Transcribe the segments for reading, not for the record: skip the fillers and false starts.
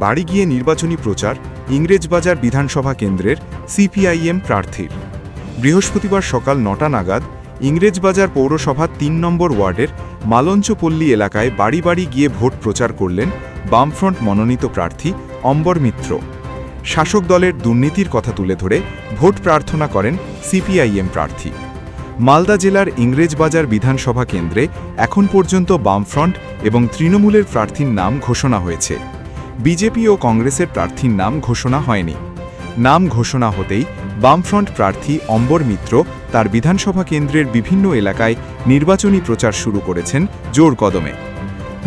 বাড়ি গিয়ে নির্বাচনী প্রচার ইংরেজবাজার বিধানসভা কেন্দ্রের সিপিআইএম প্রার্থীর। বৃহস্পতিবার সকাল ৯টা নাগাদ ইংরেজবাজার পৌরসভা ৩ নম্বর ওয়ার্ডের মালঞ্চপল্লী এলাকায় বাড়ি বাড়ি গিয়ে ভোট প্রচার করলেন বামফ্রন্ট মনোনীত প্রার্থী অম্বর মিত্র। শাসক দলের দুর্নীতির কথা তুলে ধরে ভোট প্রার্থনা করেন সিপিআইএম প্রার্থী। মালদা জেলার ইংরেজবাজার বিধানসভা কেন্দ্রে এখন পর্যন্ত বামফ্রন্ট এবং তৃণমূলের প্রার্থীর নাম ঘোষণা হয়েছে। বিজেপি ও কংগ্রেসের প্রার্থীর নাম ঘোষণা হয়নি। নাম ঘোষণা হতেই বামফ্রন্ট প্রার্থী অম্বর মিত্র তার বিধানসভা কেন্দ্রের বিভিন্ন এলাকায় নির্বাচনী প্রচার শুরু করেছেন জোর কদমে।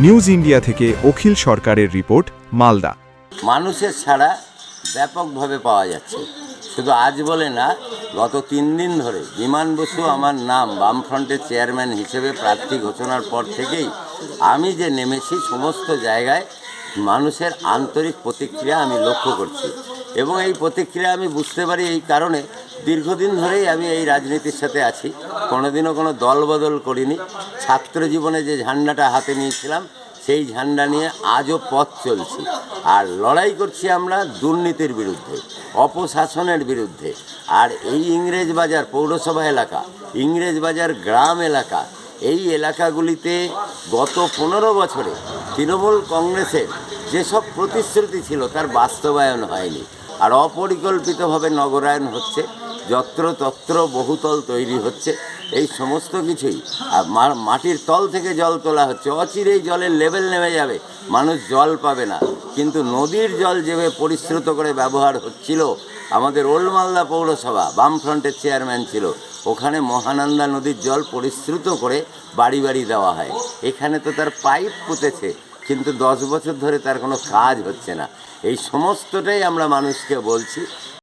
নিউজ ইন্ডিয়া থেকে অখিল সরকারের রিপোর্ট, মালদা। মানুষের ছাড়া ব্যাপকভাবে পাওয়া যাচ্ছে। শুধু আজ বলে না, গত 3 দিন ধরে বিমান বসু আমার নাম বামফ্রন্টের চেয়ারম্যান হিসেবে প্রার্থী ঘোষণার পর থেকেই আমি যে নেমেছি সমস্ত জায়গায় মানুষের আন্তরিক প্রতিক্রিয়া আমি লক্ষ্য করছি। এবং এই প্রতিক্রিয়া আমি বুঝতে পারি এই কারণে, দীর্ঘদিন ধরেই আমি এই রাজনীতির সাথে আছি, কোনোদিনও কোনো দলবদল করিনি। ছাত্র জীবনে যে ঝান্ডাটা হাতে নিয়েছিলাম সেই ঝান্ডা নিয়ে আজও পথ চলছি। আর লড়াই করছি আমরা দুর্নীতির বিরুদ্ধে, অপশাসনের বিরুদ্ধে। আর এই ইংরেজবাজার পৌরসভা এলাকা, ইংরেজবাজার গ্রাম এলাকা, এই এলাকাগুলিতে গত 15 বছরে তৃণমূল কংগ্রেসের যেসব প্রতিশ্রুতি ছিল তার বাস্তবায়ন হয়নি। আর অপরিকল্পিতভাবে নগরায়ণ হচ্ছে, যত্রতত্র বহুতল তৈরি হচ্ছে। এই সমস্ত কিছুই মাটির তল থেকে জল তোলা হচ্ছে। অচিরেই জলের লেভেল নেমে যাবে, মানুষ জল পাবে না। কিন্তু নদীর জল যেভাবে পরিশ্রুত করে ব্যবহার হচ্ছিল, আমাদের ওল্ড মালদা পৌরসভা বামফ্রন্টের চেয়ারম্যান ছিল, ওখানে মহানন্দা নদীর জল পরিশ্রুত করে বাড়ি বাড়ি দেওয়া হয়। এখানে তো তার পাইপ পুঁতেছে, কিন্তু 10 বছর ধরে তার কোনো কাজ হচ্ছে না। এই সমস্তটাই আমরা মানুষকে বলছি